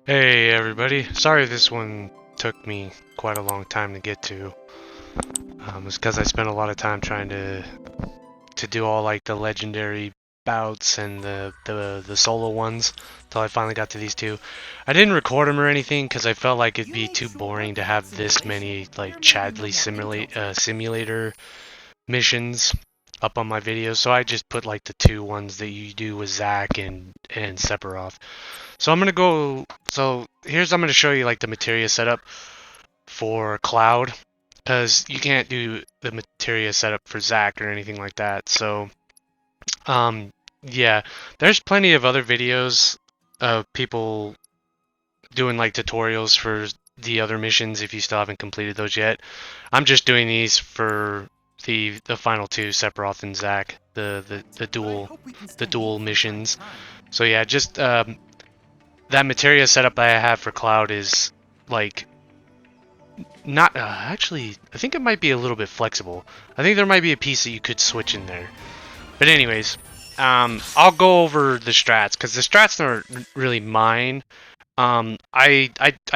Hey everybody, sorry this one took me quite a long time to get to. It's because I spent a lot of time trying to do all like the legendary bouts and the solo ones until I finally got to these two. I didn't record them or anything because I felt like it'd be too boring to have this many like Chadley simulator missions up on my videos, so I just put like the two ones that you do with Zach and Sephiroth. So I'm gonna show you like the materia setup for Cloud, because you can't do the materia setup for Zack or anything like that. So yeah, there's plenty of other videos of people doing like tutorials for the other missions if you still haven't completed those yet. I'm just doing these for the final two, Sephiroth and Zack, the dual missions. So yeah, just that materia setup I have for Cloud is like not actually. I think it might be a little bit flexible. I think there might be a piece that you could switch in there. But anyways, I'll go over the strats because the strats aren't really mine. I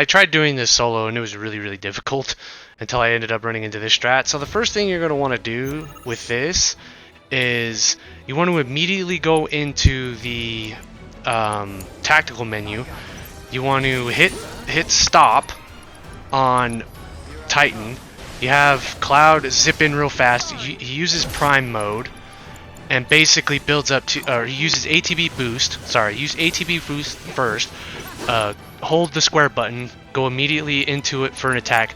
tried doing this solo and it was really difficult until I ended up running into this strat. So the first thing you're gonna want to do with this is you want to immediately go into the tactical menu. You want to hit stop on Titan. You have Cloud zip in real fast. He uses Prime mode and basically builds up to, or he uses ATB boost. Sorry, use ATB boost first. Hold the square button. Go immediately into it for an attack.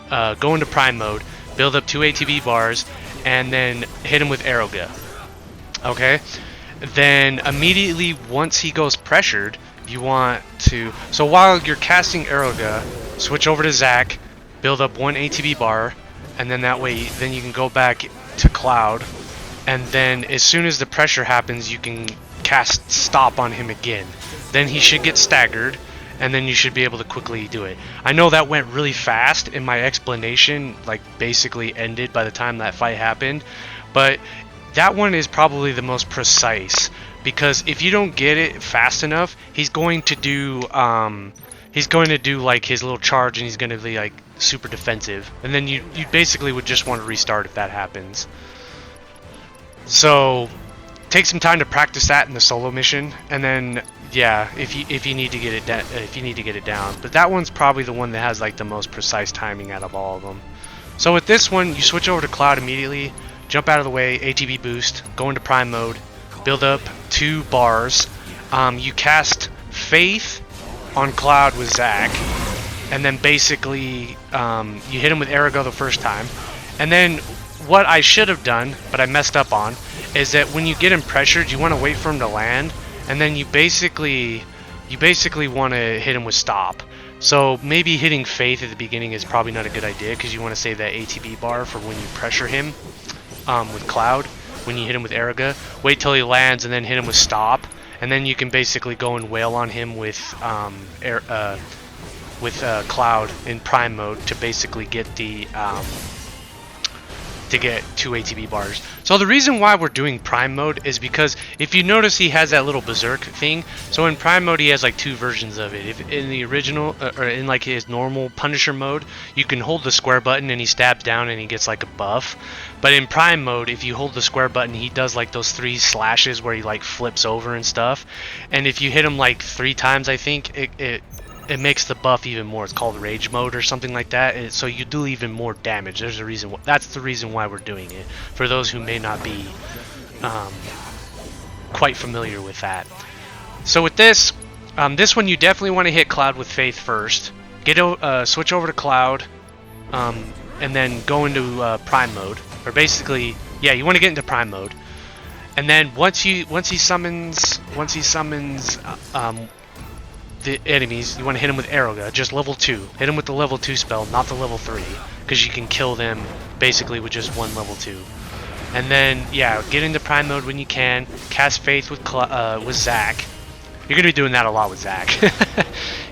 Go into Prime mode. Build up 2 ATB bars, and then hit him with Aeroga. Okay. Then immediately once he goes pressured, you want to. So while you're casting Aeroga, switch over to Zack, build up 1 ATB bar, and then that way, then you can go back to Cloud, and then as soon as the pressure happens, you can cast Stop on him again. Then he should get staggered, and then you should be able to quickly do it. I know that went really fast, and my explanation like basically ended by the time that fight happened, but that one is probably the most precise, because if you don't get it fast enough, he's going to do like his little charge, and he's going to be like super defensive, and then you basically would just want to restart if that happens. So take some time to practice that in the solo mission, and then yeah, if you need to get it down. But that one's probably the one that has like the most precise timing out of all of them. So with this one, you switch over to Cloud immediately, jump out of the way, ATB boost, go into Prime mode, build up 2 bars. You cast Faith on Cloud with Zack, and then basically you hit him with Aerogo the first time. And then what I should have done, but I messed up on, is that when you get him pressured, you want to wait for him to land, and then you basically want to hit him with Stop. So maybe hitting Faith at the beginning is probably not a good idea, because you want to save that ATB bar for when you pressure him with Cloud. When you hit him with Aeroga, wait till he lands and then hit him with Stop, and then you can basically go and wail on him with Cloud in Prime mode to basically get the to get 2 ATB bars. So the reason why we're doing Prime mode is because if you notice, he has that little berserk thing. So in Prime mode he has like 2 versions of it. If in the original or in like his normal Punisher mode, you can hold the square button and he stabs down and he gets like a buff. But in Prime mode, if you hold the square button, he does like those 3 slashes where he like flips over and stuff. And if you hit him like 3 times, I think it makes the buff even more. It's called Rage mode or something like that. So you do even more damage. There's a reason. That's the reason why we're doing it. For those who may not be quite familiar with that. So with this, this one you definitely want to hit Cloud with Faith first. Switch over to Cloud, and then go into Prime mode. Or basically, yeah, you want to get into Prime mode. And then once he summons the enemies, you want to hit them with Aeroga, just level 2. Hit them with the level 2 spell, not the level 3, because you can kill them basically with just 1 level 2. And then, yeah, get into Prime mode when you can, cast Faith with Zack. You're going to be doing that a lot with Zack.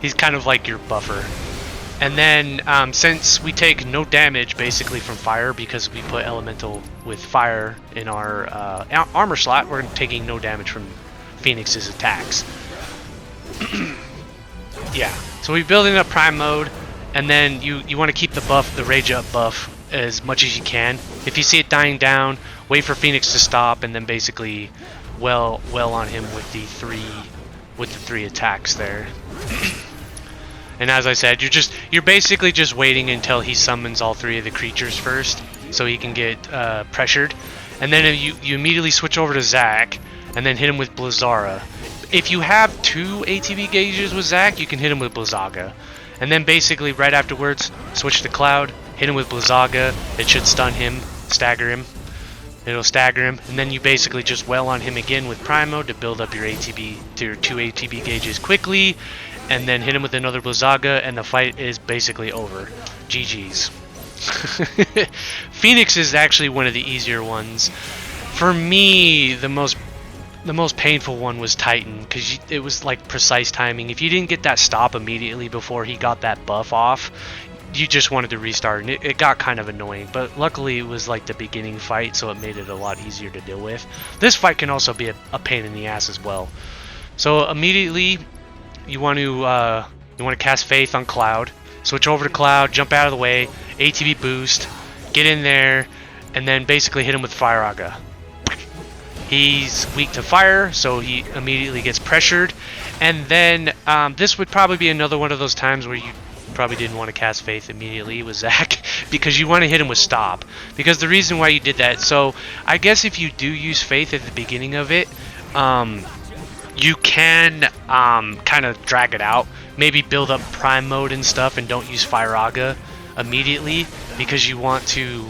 He's kind of like your buffer. And then, since we take no damage basically from fire, because we put elemental with fire in our armor slot, we're taking no damage from Phoenix's attacks. Yeah. So we're building up prime mode, and then you want to keep the buff, the rage up buff, as much as you can. If you see it dying down, wait for Phoenix to stop, and then basically well on him with the three attacks there. And as I said, you're basically just waiting until he summons all three of the creatures first, so he can get pressured, and then you immediately switch over to Zac, and then hit him with Blizara. If you have 2 ATB gauges with Zac, you can hit him with Blizzaga. And then basically right afterwards, switch to Cloud, hit him with Blizzaga. It should stun him, stagger him. It'll stagger him, and then you basically just well on him again with Prime Mode to build up your ATB to your 2 ATB gauges quickly, and then hit him with another Blizzaga, and the fight is basically over. GG's. Phoenix is actually one of the easier ones. For me, the most painful one was Titan, because it was like precise timing. If you didn't get that stop immediately before he got that buff off, you just wanted to restart, and it got kind of annoying. But luckily it was like the beginning fight, so it made it a lot easier to deal with. This fight can also be a pain in the ass as well. So immediately you want to cast Faith on Cloud. Switch over to Cloud, jump out of the way, ATB boost, get in there, and then basically hit him with Fire Aga. He's weak to fire, so he immediately gets pressured. And then this would probably be another one of those times where you probably didn't want to cast Faith immediately with Zac, because you want to hit him with Stop. Because the reason why you did that, so I guess if you do use Faith at the beginning of it, you can kind of drag it out. Maybe build up Prime Mode and stuff, and don't use Fire Aga immediately, because you want to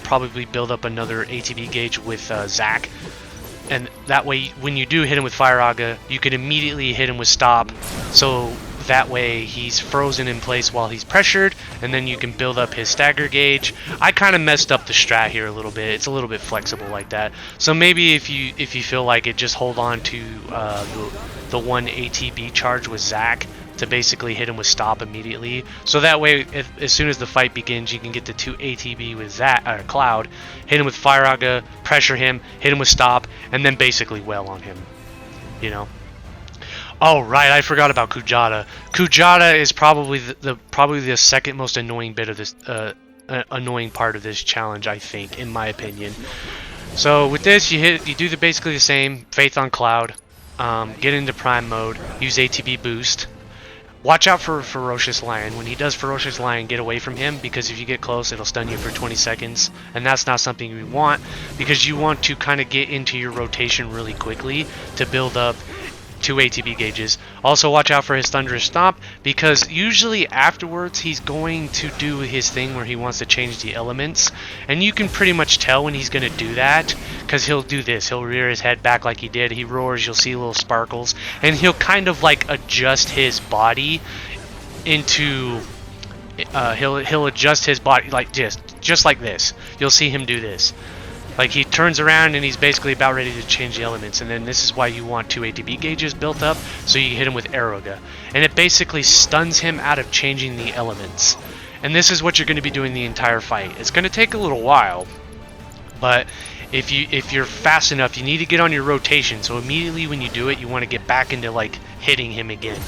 probably build up another ATB gauge with Zac, and that way when you do hit him with Fire Aga, you can immediately hit him with Stop, so that way he's frozen in place while he's pressured, and then you can build up his stagger gauge. I kind of messed up the strat here a little bit. It's a little bit flexible like that, so maybe if you feel like it, just hold on to the 1 ATB charge with Zac to basically hit him with Stop immediately, so that way as soon as the fight begins, you can get the 2 ATB with Cloud, hit him with Fire Aga, pressure him, hit him with Stop, and then basically well on him, you know. Oh right, I forgot about Kujata. Kujata is probably the second most annoying bit of this annoying part of this challenge, I think, in my opinion. So with this, you do basically the same. Faith on Cloud, get into Prime Mode, use ATB boost. Watch out for Ferocious Lion. When he does Ferocious Lion, get away from him, because if you get close, it'll stun you for 20 seconds. And that's not something you want, because you want to kind of get into your rotation really quickly to build up 2 ATB gauges. Also watch out for his Thunderous Stomp, because usually afterwards he's going to do his thing where he wants to change the elements, and you can pretty much tell when he's going to do that, because he'll do this. He'll rear his head back like he did, he roars, you'll see little sparkles, and he'll kind of like adjust his body into he'll adjust his body like just like this. You'll see him do this. Like, he turns around and he's basically about ready to change the elements, and then this is why you want 2 ATB gauges built up, so you hit him with Aeroga. And it basically stuns him out of changing the elements. And this is what you're going to be doing the entire fight. It's going to take a little while, but if you're fast enough, you need to get on your rotation, so immediately when you do it, you want to get back into, like, hitting him again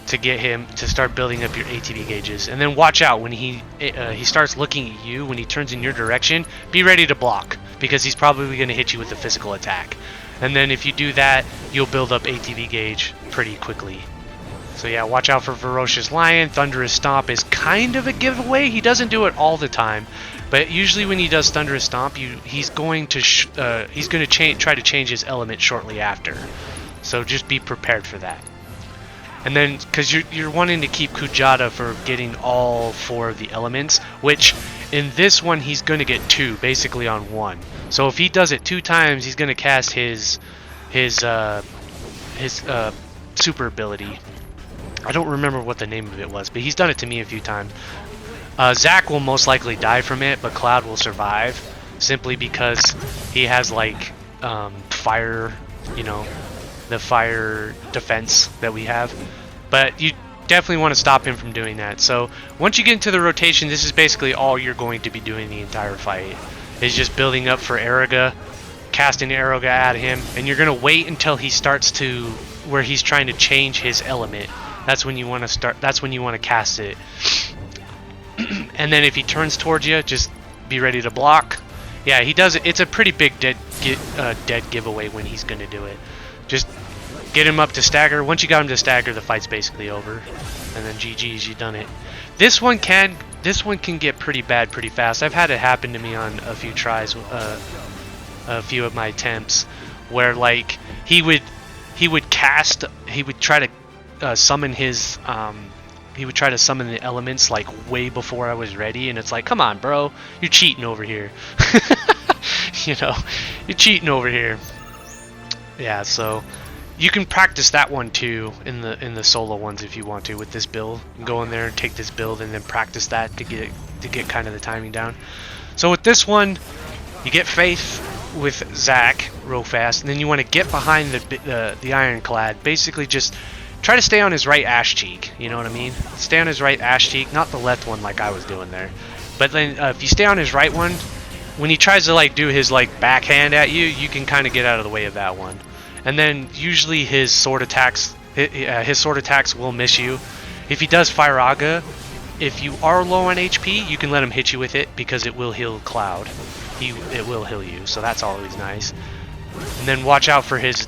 to get him to start building up your ATB gauges. And then watch out when he starts looking at you, when he turns in your direction, be ready to block, because he's probably going to hit you with a physical attack. And then if you do that, you'll build up ATB gauge pretty quickly. So yeah, watch out for Ferocious Lion. Thunderous Stomp is kind of a giveaway. He doesn't do it all the time, but usually when he does Thunderous Stomp, he's going to try to change his element shortly after. So just be prepared for that. And then, because you're wanting to keep Kujata for getting all 4 of the elements, which in this one he's going to get 2, basically on 1. So if he does it 2 times, he's going to cast his super ability. I don't remember what the name of it was, but he's done it to me a few times. Zac will most likely die from it, but Cloud will survive, simply because he has like fire, you know, the fire defense that we have. But you definitely want to stop him from doing that. So once you get into the rotation, this is basically all you're going to be doing the entire fight, is just building up for Aeroga, casting Aeroga at him, and you're going to wait until he starts to where he's trying to change his element that's when you want to start. That's when you want to cast it. And then if he turns towards you, just be ready to block. Yeah, he does it. It's a pretty big dead giveaway when he's gonna do it. Just get him up to stagger. Once you got him to stagger, the fight's basically over. And then GG's, you done it. This one can get pretty bad pretty fast. I've had it happen to me on a few tries, a few of my attempts, where like he would try to summon his he would try to summon the elements like way before I was ready, and it's like, come on, bro, you're cheating over here. You know, you're cheating over here. Yeah, so you can practice that one too in the solo ones if you want to with this build. You can go in there and take this build and then practice that to get kind of the timing down. So with this one, you get Faith with Zac real fast, and then you want to get behind the Ironclad. Basically, just try to stay on his right ash cheek. You know what I mean? Stay on his right ash cheek, not the left one like I was doing there. But then if you stay on his right one, when he tries to like do his like backhand at you, you can kind of get out of the way of that one. And then usually his sword attacks will miss you. If he does Firaga, if you are low on HP, you can let him hit you with it because it will heal Cloud. It will heal you, so that's always nice. And then watch out for his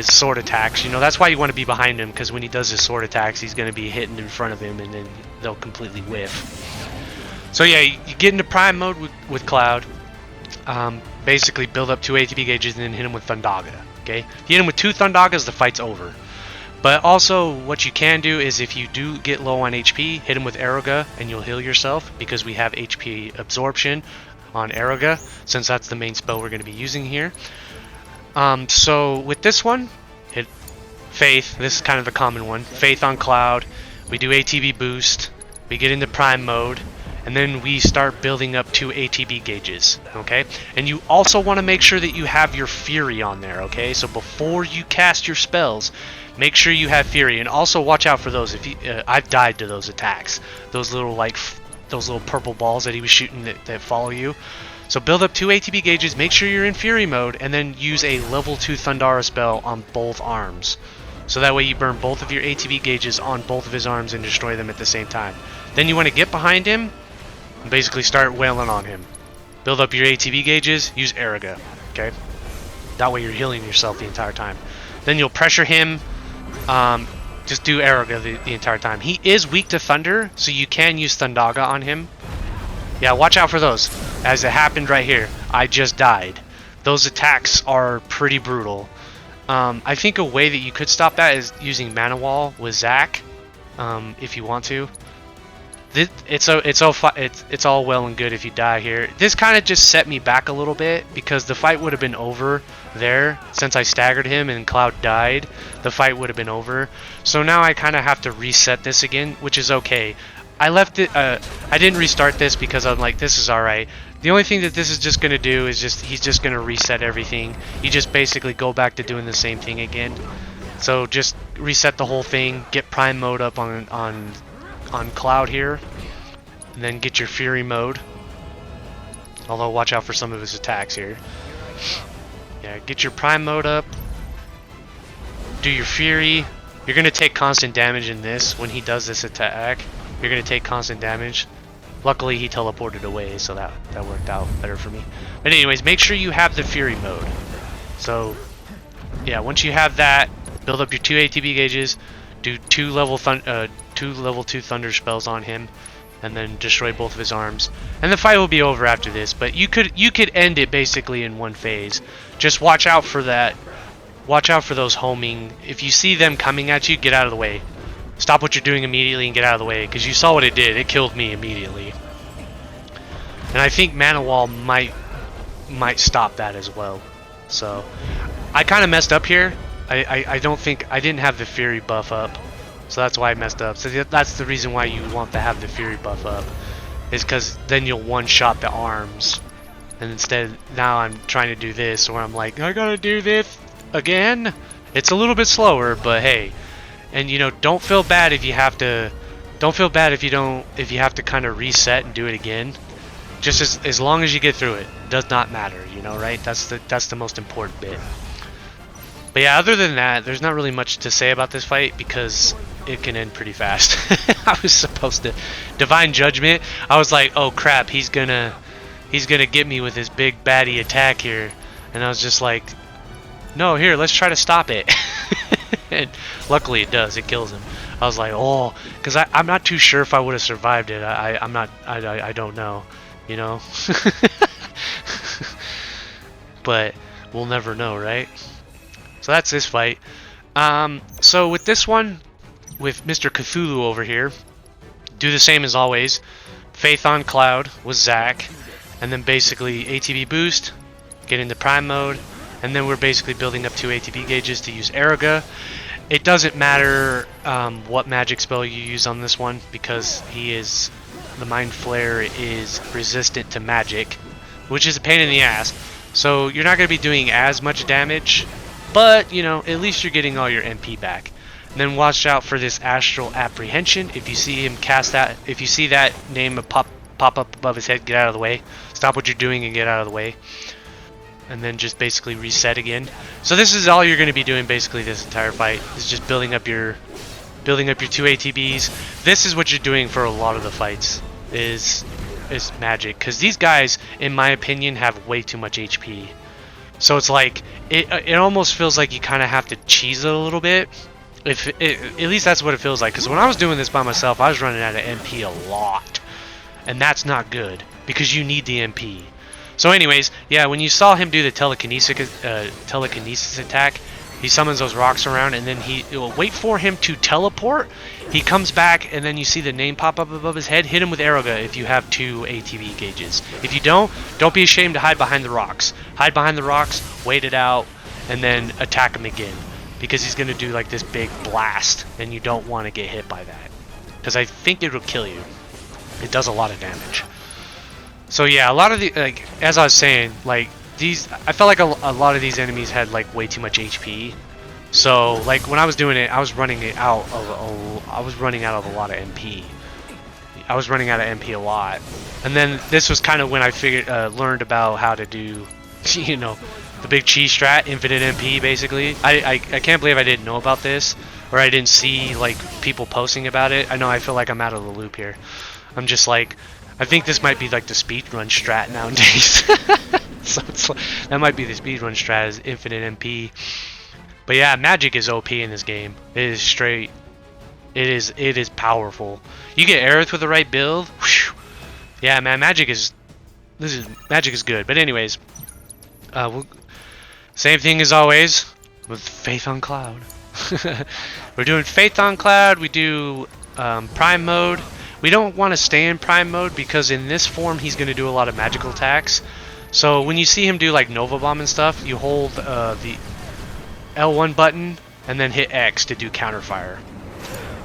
sword attacks. You know, that's why you want to be behind him, because when he does his sword attacks, he's going to be hitting in front of him, and then they'll completely whiff. So yeah, you get into prime mode with Cloud. Basically build up 2 ATB gauges and then hit him with Thundaga. Okay, hit him with 2 Thundagas, the fight's over. But also, what you can do is if you do get low on HP, hit him with Aeroga and you'll heal yourself, because we have HP absorption on Aeroga, since that's the main spell we're going to be using here. So with this one, hit Faith. This is kind of a common one. Faith on Cloud. We do ATB boost. We get into prime mode. And then we start building up 2 ATB gauges, okay? And you also want to make sure that you have your Fury on there, okay? So before you cast your spells, make sure you have Fury, and also watch out for those. If you, I've died to those attacks, those little purple balls that he was shooting that follow you. So build up 2 ATB gauges, make sure you're in Fury mode, and then use a level 2 Thundara spell on both arms. So that way you burn both of your ATB gauges on both of his arms and destroy them at the same time. Then you want to get behind him and basically start wailing on him. Build up your ATB gauges, use Aeroga, okay? That way you're healing yourself the entire time. Then you'll pressure him, just do Aeroga the entire time. He is weak to Thunder, so you can use Thundaga on him. Yeah, watch out for those. As it happened right here, I just died. Those attacks are pretty brutal. I think a way that you could stop that is using Mana Wall with Zac, if you want to. It's all well and good if you die here. This kind of just set me back a little bit, because the fight would have been over there since I staggered him and Cloud died. The fight would have been over. So now I kind of have to reset this again, which is okay. I left it. I didn't restart this because I'm like, this is all right. The only thing that this is just gonna do is he's just gonna reset everything. You just basically go back to doing the same thing again. So just reset the whole thing. Get prime mode up on Cloud here, and then get your Fury mode. Although watch out for some of his attacks here. Yeah, get your prime mode up. Do your Fury. You're gonna take constant damage in this when he does this attack. You're gonna take constant damage. Luckily he teleported away, so that worked out better for me. But anyways, make sure you have the Fury mode. So yeah, once you have that, build up your 2 ATB gauges, do 2 level 2 Thunder spells on him, and then destroy both of his arms. And the fight will be over after this, but you could end it basically in one phase. Just watch out for that. Watch out for those homing. If you see them coming at you, get out of the way. Stop what you're doing immediately and get out of the way, because you saw what it did. It killed me immediately. And I think Mana Wall might stop that as well. So I kind of messed up here. I didn't have the Fury buff up, so that's why I messed up. So that's the reason why you want to have the Fury buff up, is because then you'll one-shot the arms. And instead, now I'm trying to do this, where I'm like, I gotta do this again. It's a little bit slower, but hey. And you know, don't feel bad if you have to. Don't feel bad if you have to kind of reset and do it again. Just as long as you get through it, does not matter. You know, right? That's the most important bit. But yeah, other than that, there's not really much to say about this fight, because it can end pretty fast. I was supposed to divine judgment. I was like, oh crap, he's gonna get me with his big baddie attack here, and I was just like, no, here, let's try to stop it. And luckily it does. It kills him. I was like, oh, because I'm not too sure if I would have survived it. I don't know, you know. But we'll never know, right? So that's this fight. So with this one, with Mr. Cthulhu over here, do the same as always. Faith on Cloud with Zac, and then basically ATB boost, get into prime mode, and then we're basically building up 2 ATB gauges to use Aeroga. It doesn't matter what magic spell you use on this one, because the Mind Flare is resistant to magic, which is a pain in the ass. So you're not going to be doing as much damage, but you know, at least you're getting all your MP back. And then watch out for this Astral Apprehension. If you see him cast that, if you see that name pop up above his head, get out of the way. Stop what you're doing and get out of the way. And then just basically reset again. So this is all you're going to be doing basically this entire fight. Is just building up your 2 ATBs. This is what you're doing for a lot of the fights. Is magic, because these guys, in my opinion, have way too much HP. So it's like it almost feels like you kind of have to cheese it a little bit. At least that's what it feels like. Because when I was doing this by myself, I was running out of MP a lot, and that's not good because you need the MP. So anyways, yeah, when you saw him do the telekinesis attack, he summons those rocks around, and then wait for him to teleport. He comes back, and then you see the name pop up above his head. Hit him with Aeroga if you have 2 ATB gauges. If you don't be ashamed to hide behind the rocks. Hide behind the rocks, wait it out, and then attack him again. Because he's going to do like this big blast, and you don't want to get hit by that. Because I think it will kill you. It does a lot of damage. So yeah, a lot of the, like, as I was saying, like, I felt like a lot of these enemies had like way too much HP. So like when I was doing it, I was running out of a lot of MP. I was running out of MP a lot. And then this was kind of when I learned about how to do, you know, the big cheese strat, infinite MP basically. I can't believe I didn't know about this, or I didn't see like people posting about it. I know I feel like I'm out of the loop here. I'm just like, I think this might be like the speedrun strat nowadays. So it's like, that might be the speedrun strat, is infinite MP. But yeah, magic is OP in this game. It is straight. It is powerful. You get Aerith with the right build. Whew. Yeah, man, magic is good. But anyways, same thing as always with Faith on Cloud. We're doing Faith on Cloud. We do Prime mode. We don't want to stay in Prime mode because in this form he's going to do a lot of magical attacks. So when you see him do like Nova Bomb and stuff, you hold the L1 button and then hit X to do counterfire.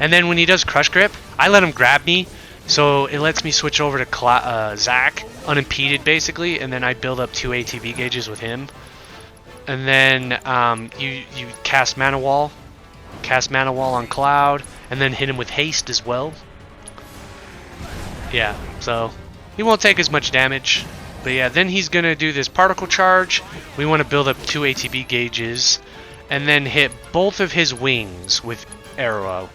And then when he does Crush Grip, I let him grab me, so it lets me switch over to Zac unimpeded basically, and then I build up 2 ATB gauges with him. And then you cast Mana Wall on Cloud, and then hit him with Haste as well. Yeah, so he won't take as much damage. But yeah, then he's going to do this Particle Charge. We want to build up 2 ATB gauges, and then hit both of his wings with Arrow,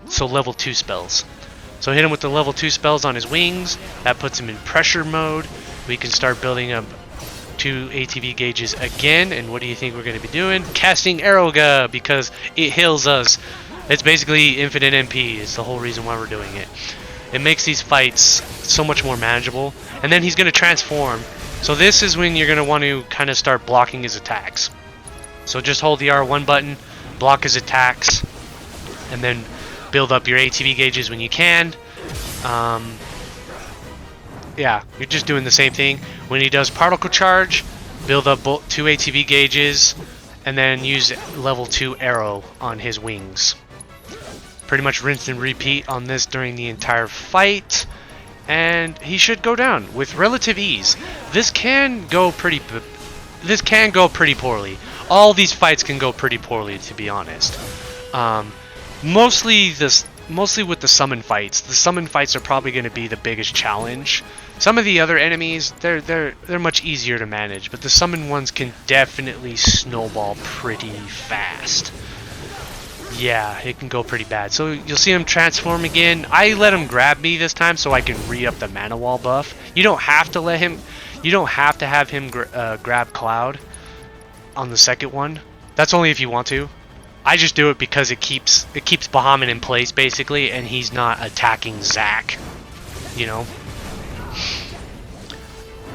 so level 2 spells. So hit him with the level 2 spells on his wings. That puts him in pressure mode. We can start building up 2 ATB gauges again, and what do you think we're going to be doing? Casting Aeroga, because it heals us. It's basically infinite MP. It's the whole reason why we're doing it. It makes these fights so much more manageable. And then he's going to transform. So this is when you're going to want to kind of start blocking his attacks. So just hold the R1 button, block his attacks, and then build up your ATB gauges when you can. Yeah, you're just doing the same thing. When he does Particle Charge, build up 2 ATB gauges, and then use level 2 Arrow on his wings. Pretty much rinse and repeat on this during the entire fight, and he should go down with relative ease. This can go pretty poorly. All these fights can go pretty poorly, to be honest. Mostly with the summon fights. The summon fights are probably going to be the biggest challenge. Some of the other enemies, they're much easier to manage, but the summon ones can definitely snowball pretty fast. yeah, it can go pretty bad. So you'll see him transform again. I let him grab me this time so I can re-up the mana wall buff. You don't have to let him. You don't have to have him grab Cloud on the second one. That's only if you want to. I just do it because it keeps Bahamut in place basically, and he's not attacking Zac. You know.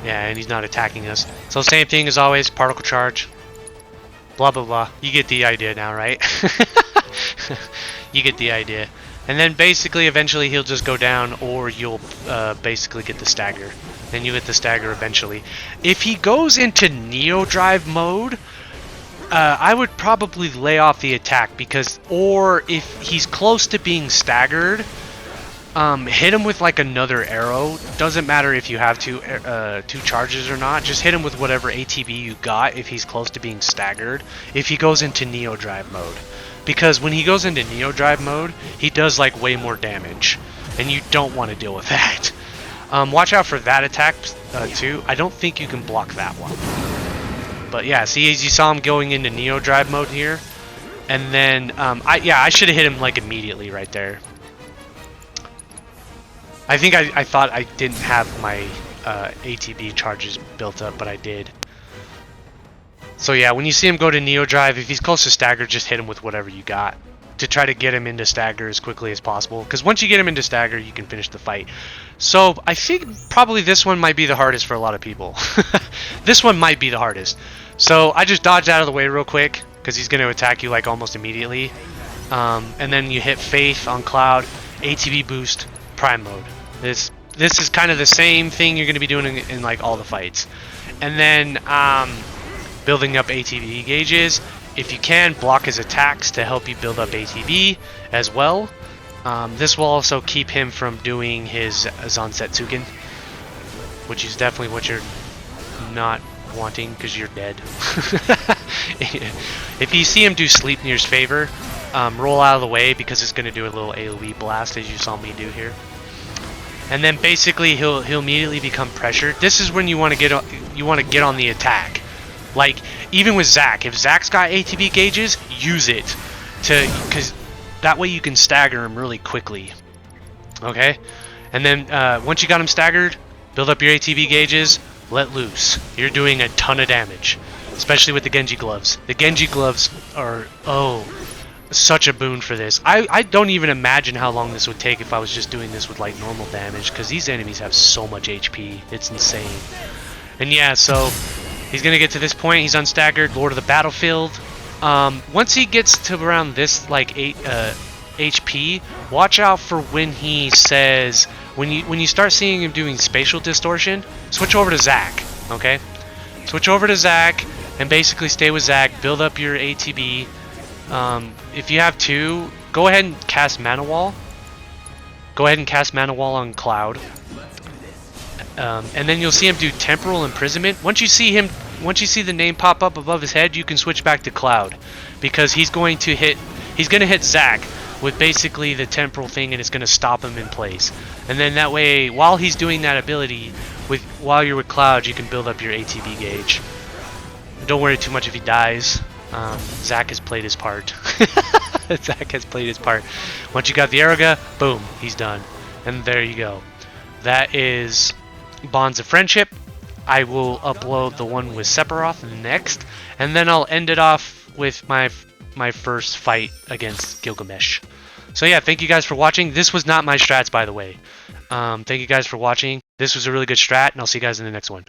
Yeah, and he's not attacking us. So same thing as always. Particle charge. Blah blah blah. You get the idea now, right? You get the idea. And then basically eventually he'll just go down, or you'll basically get the stagger. Then you get the stagger eventually. If he goes into Neo Drive mode, I would probably lay off the attack, because, or if he's close to being staggered, hit him with like another arrow. Doesn't matter if you have two charges or not. Just hit him with whatever ATB you got if he's close to being staggered. If he goes into Neo Drive mode, because when he goes into Neo Drive mode, he does like way more damage, and you don't want to deal with that. Watch out for that attack too. I don't think you can block that one. But yeah, see, as you saw him going into Neo Drive mode here, and then I should have hit him like immediately right there. I think I thought I didn't have my ATB charges built up, but I did. So yeah, when you see him go to Neo Drive, if he's close to stagger, just hit him with whatever you got to try to get him into stagger as quickly as possible. Because once you get him into stagger, you can finish the fight. So I think probably this one might be the hardest for a lot of people. This one might be the hardest. So I just dodged out of the way real quick, because he's going to attack you like almost immediately. And then you hit Faith on Cloud, ATB boost, Prime mode. This is kind of the same thing you're going to be doing in like all the fights. And then building up ATB gauges. If you can, block his attacks to help you build up ATB as well. This will also keep him from doing his Zansetsuken, which is definitely what you're not wanting, because you're dead. If you see him do Sleipnir's favor, roll out of the way, because it's going to do a little AoE blast, as you saw me do here. And then basically he'll immediately become pressured. This is when you want to get on the attack. Like even with Zac, if Zac's got ATB gauges, use it because that way you can stagger him really quickly. Okay, and then once you got him staggered, build up your ATB gauges, let loose. You're doing a ton of damage, especially with the Genji gloves. The Genji gloves are such a boon for this. I don't even imagine how long this would take if I was just doing this with like normal damage, because these enemies have so much HP. It's insane. And yeah, so he's gonna get to this point. He's unstaggered, Lord of the Battlefield. Once he gets to around this like 8 HP, watch out for when he says, when you start seeing him doing spatial distortion, switch over to Zac. Okay, switch over to Zac and basically stay with Zac. Build up your ATB. If you have two, go ahead and cast Mana Wall. Go ahead and cast Mana Wall on Cloud. And then you'll see him do Temporal Imprisonment. Once you see the name pop up above his head, you can switch back to Cloud, because he's going to hit Zac with basically the temporal thing, and it's going to stop him in place. And then that way, while he's doing that ability, while you're with Cloud, you can build up your ATB gauge. Don't worry too much if he dies. Zac has played his part. Zac has played his part. Once you got the Aeroga, boom, he's done. And there you go. That is Bonds of Friendship. I will upload the one with Sephiroth next, and then I'll end it off with my first fight against Gilgamesh. So yeah, thank you guys for watching. This was not my strats, by the way. Thank you guys for watching. This was a really good strat, and I'll see you guys in the next one.